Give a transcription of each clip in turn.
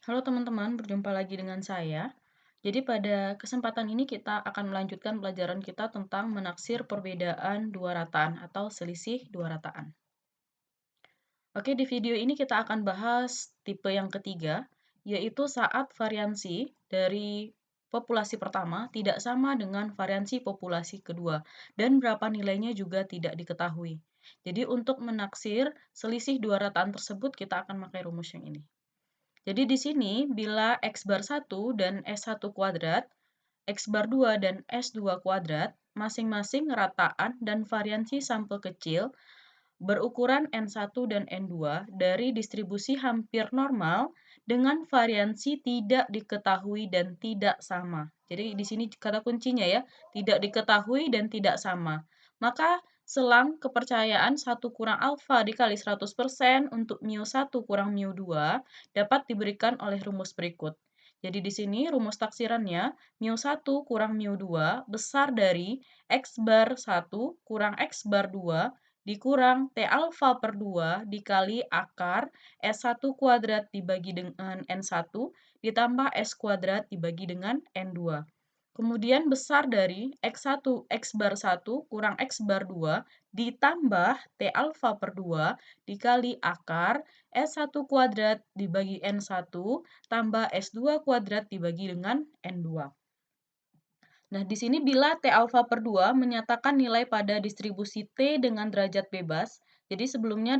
Halo teman-teman, berjumpa lagi dengan saya. Jadi pada kesempatan ini kita akan melanjutkan pelajaran kita tentang menaksir perbedaan dua rataan atau selisih dua rataan. Oke, di video ini kita akan bahas tipe yang ketiga, yaitu saat variansi dari populasi pertama tidak sama dengan variansi populasi kedua, dan berapa nilainya juga tidak diketahui. Jadi untuk menaksir selisih dua rataan tersebut, kita akan pakai rumus yang ini. Jadi di sini bila X bar 1 dan S1 kuadrat, X bar 2 dan S2 kuadrat, masing-masing rataan dan variansi sampel kecil berukuran N1 dan N2 dari distribusi hampir normal dengan variansi tidak diketahui dan tidak sama. Jadi di sini kata kuncinya ya, tidak diketahui dan tidak sama. Maka selang kepercayaan 1 kurang alfa dikali 100% untuk mu1 kurang mu2 dapat diberikan oleh rumus berikut. Jadi di sini rumus taksirannya mu1 kurang mu2 besar dari X bar 1 kurang X bar 2 dikurang T alfa per 2 dikali akar S1 kuadrat dibagi dengan N1 ditambah S kuadrat dibagi dengan N2. Kemudian besar dari X1 X bar 1 kurang X bar 2 ditambah T alfa per 2 dikali akar S1 kuadrat dibagi N1 tambah S2 kuadrat dibagi dengan N2. Nah, di sini bila T alfa per 2 menyatakan nilai pada distribusi T dengan derajat bebas. Jadi sebelumnya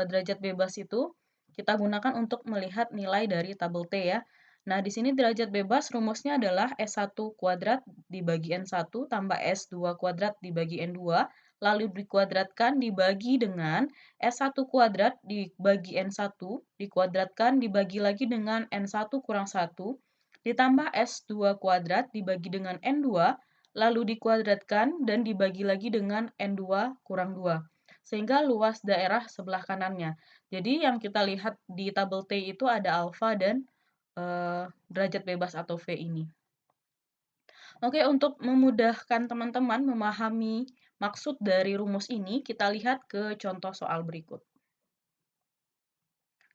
derajat bebas itu kita gunakan untuk melihat nilai dari tabel T ya. Nah, di sini derajat bebas rumusnya adalah S1 kuadrat dibagi N1 tambah S2 kuadrat dibagi N2, lalu dikuadratkan dibagi dengan S1 kuadrat dibagi N1, dikuadratkan dibagi lagi dengan N1 kurang 1, ditambah S2 kuadrat dibagi dengan N2, lalu dikuadratkan dan dibagi lagi dengan N2 kurang 2, sehingga luas daerah sebelah kanannya. Jadi yang kita lihat di tabel T itu ada alfa dan derajat bebas atau V ini. Oke, untuk memudahkan teman-teman memahami maksud dari rumus ini, kita lihat ke contoh soal berikut.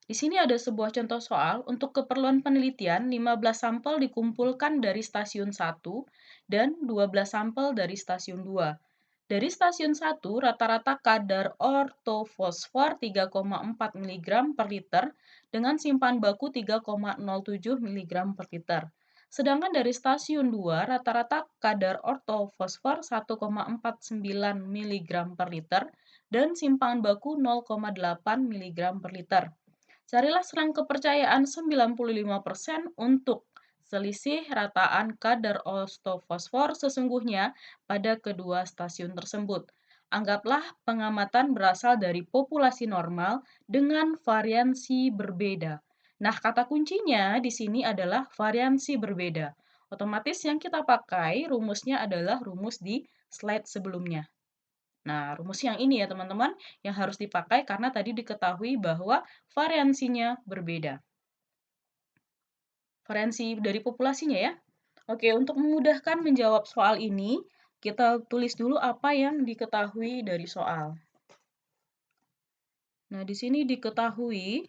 Di sini ada sebuah contoh soal, untuk keperluan penelitian, 15 sampel dikumpulkan dari stasiun 1 dan 12 sampel dari stasiun 2. Dari stasiun 1, rata-rata kadar ortofosfor 3,4 mg per liter dengan simpan baku 3,07 mg per liter. Sedangkan dari stasiun 2, rata-rata kadar ortofosfor 1,49 mg per liter dan simpan baku 0,8 mg per liter. Carilah selang kepercayaan 95% untuk selisih rataan kadar ortofosfor sesungguhnya pada kedua stasiun tersebut. Anggaplah pengamatan berasal dari populasi normal dengan variansi berbeda. Nah, kata kuncinya di sini adalah variansi berbeda. Otomatis yang kita pakai rumusnya adalah rumus di slide sebelumnya. Nah, rumus yang ini ya teman-teman, yang harus dipakai karena tadi diketahui bahwa variansinya berbeda. Variansi dari populasinya ya. Oke, untuk memudahkan menjawab soal ini, kita tulis dulu apa yang diketahui dari soal. Nah, di sini diketahui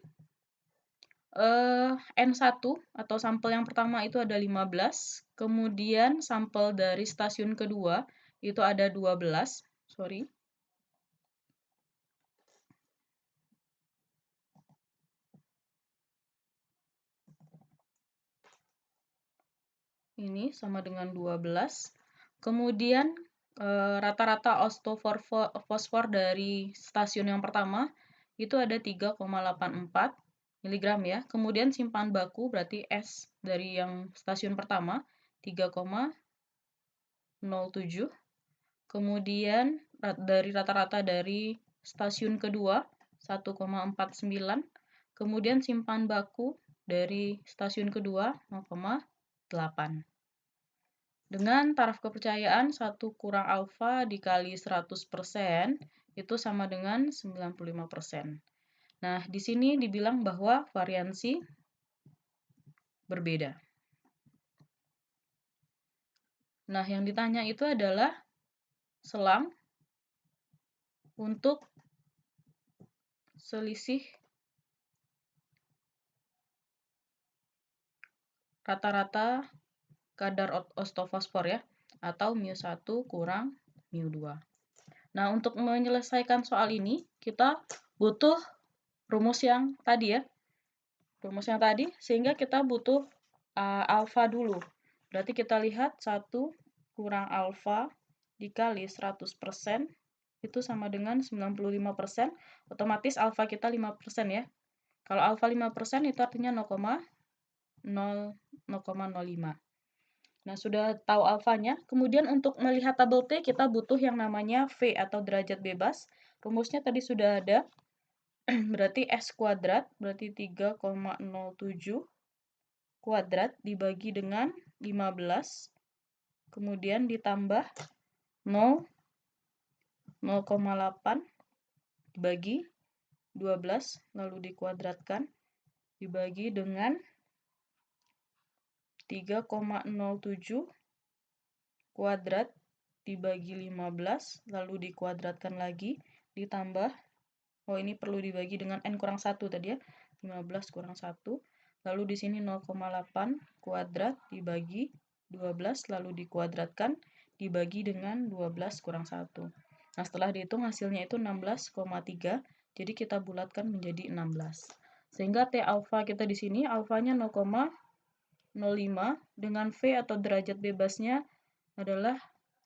N1 atau sampel yang pertama itu ada 15, kemudian sampel dari stasiun kedua itu ada 12, sorry. Ini sama dengan 12. Kemudian rata-rata fosfor dari stasiun yang pertama itu ada 3,84 mg ya. Kemudian simpan baku berarti S dari yang stasiun pertama 3,07. Kemudian dari rata-rata dari stasiun kedua 1,49. Kemudian simpan baku dari stasiun kedua 0,8. Dengan taraf kepercayaan 1 kurang alfa dikali 100% itu sama dengan 95%. Nah, di sini dibilang bahwa variansi berbeda. Nah, yang ditanya itu adalah selang untuk selisih rata-rata kadar osteofosfor ya, atau μ1 kurang μ2. Nah, untuk menyelesaikan soal ini, kita butuh rumus yang tadi ya, sehingga kita butuh alfa dulu. Berarti kita lihat 1 kurang alfa dikali 100% itu sama dengan 95%, otomatis alfa kita 5% ya. Kalau alfa 5% itu artinya 0,05. Nah, sudah tahu alfanya. Kemudian untuk melihat tabel T, kita butuh yang namanya V atau derajat bebas. Rumusnya tadi sudah ada. Berarti S kuadrat, berarti 3,07 kuadrat dibagi dengan 15. Kemudian ditambah 0,8 dibagi 12, lalu dikuadratkan, dibagi dengan 3,07 kuadrat dibagi 15, lalu dikuadratkan lagi, ditambah, oh ini perlu dibagi dengan N kurang 1 tadi ya, 15 kurang 1, lalu di sini 0,8 kuadrat dibagi 12, lalu dikuadratkan, dibagi dengan 12 kurang 1. Nah, setelah dihitung hasilnya itu 16,3, jadi kita bulatkan menjadi 16. Sehingga T alfa kita di sini, alfanya 0,05 dengan V atau derajat bebasnya adalah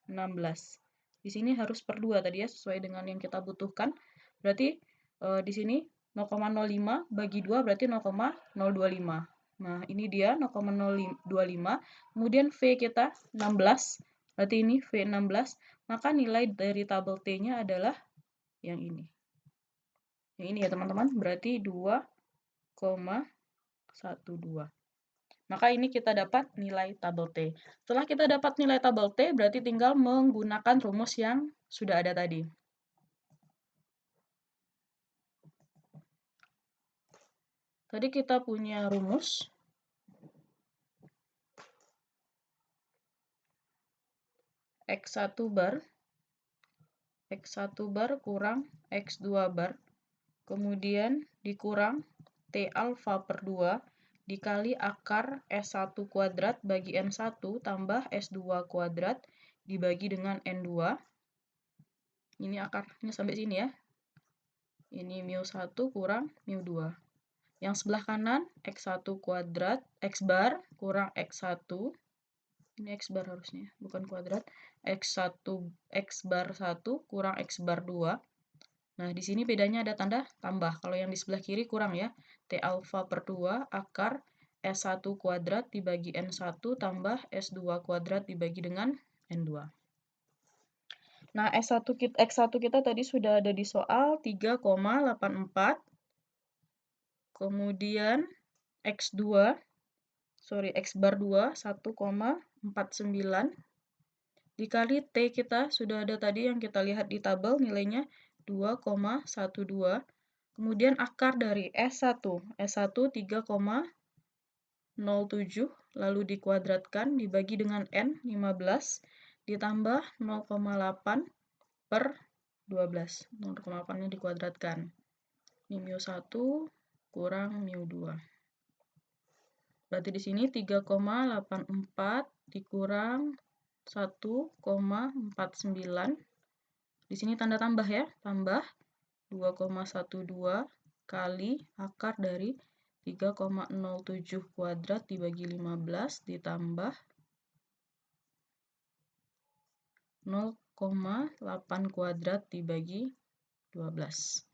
16. Di sini harus per 2 tadi ya, sesuai dengan yang kita butuhkan. Berarti di sini 0,05 bagi 2 berarti 0,025. Nah, ini dia 0,025. Kemudian V kita 16. Berarti ini V 16. Maka nilai dari tabel T-nya adalah yang ini. Yang ini ya, teman-teman. Berarti 2,12. Maka ini kita dapat nilai tabel T. Setelah kita dapat nilai tabel T, berarti tinggal menggunakan rumus yang sudah ada tadi. Tadi kita punya rumus X1 bar kurang X2 bar, kemudian dikurang T alfa per 2 dikali akar S1 kuadrat bagi N1 tambah S2 kuadrat dibagi dengan N2. Ini akarnya sampai sini ya. Ini μ1 kurang μ2. Yang sebelah kanan X1 kuadrat, X bar kurang X1. Ini X bar harusnya, bukan kuadrat. X1, X bar 1 kurang X bar 2. Nah, di sini bedanya ada tanda tambah. Kalau yang di sebelah kiri kurang ya. T alfa per 2 akar S1 kuadrat dibagi N1 tambah S2 kuadrat dibagi dengan N2. Nah, X1 kita tadi sudah ada di soal 3,84. Kemudian X bar 2 1,49 dikali T kita sudah ada tadi yang kita lihat di tabel nilainya 2,12. Kemudian akar dari S1 3,07 lalu dikuadratkan dibagi dengan N 15 ditambah 0,8 per 12. 0,8-nya dikuadratkan. Ini μ1 kurang μ2. Berarti di sini 3,84 dikurang 1,49. Di sini tanda tambah ya, tambah 2,12 kali akar dari 3,07 kuadrat dibagi 15 ditambah 0,8 kuadrat dibagi 12.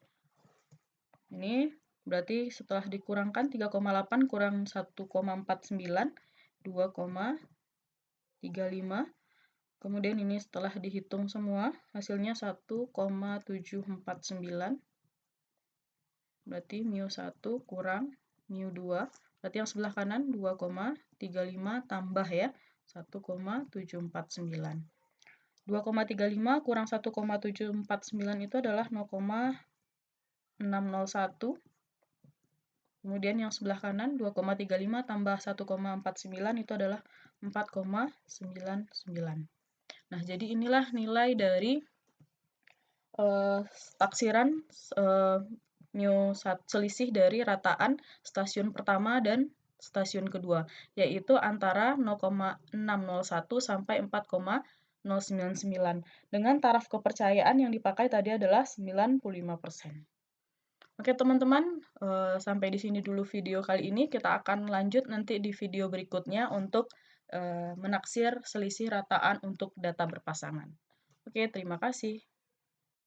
Ini berarti setelah dikurangkan 3,8 kurang 1,49, 2,35. Kemudian ini setelah dihitung semua, hasilnya 1,749. Berarti μ1 kurang μ2. Berarti yang sebelah kanan 2,35 tambah ya, 1,749. 2,35 kurang 1,749 itu adalah 0,601. Kemudian yang sebelah kanan 2,35 tambah 1,49 itu adalah 4,99. Nah, jadi inilah nilai dari taksiran selisih dari rataan stasiun pertama dan stasiun kedua, yaitu antara 0,601 sampai 4,099 dengan taraf kepercayaan yang dipakai tadi adalah 95%. Oke teman-teman, sampai di sini dulu video kali ini, kita akan lanjut nanti di video berikutnya untuk, menaksir selisih rataan untuk data berpasangan. Oke, terima kasih.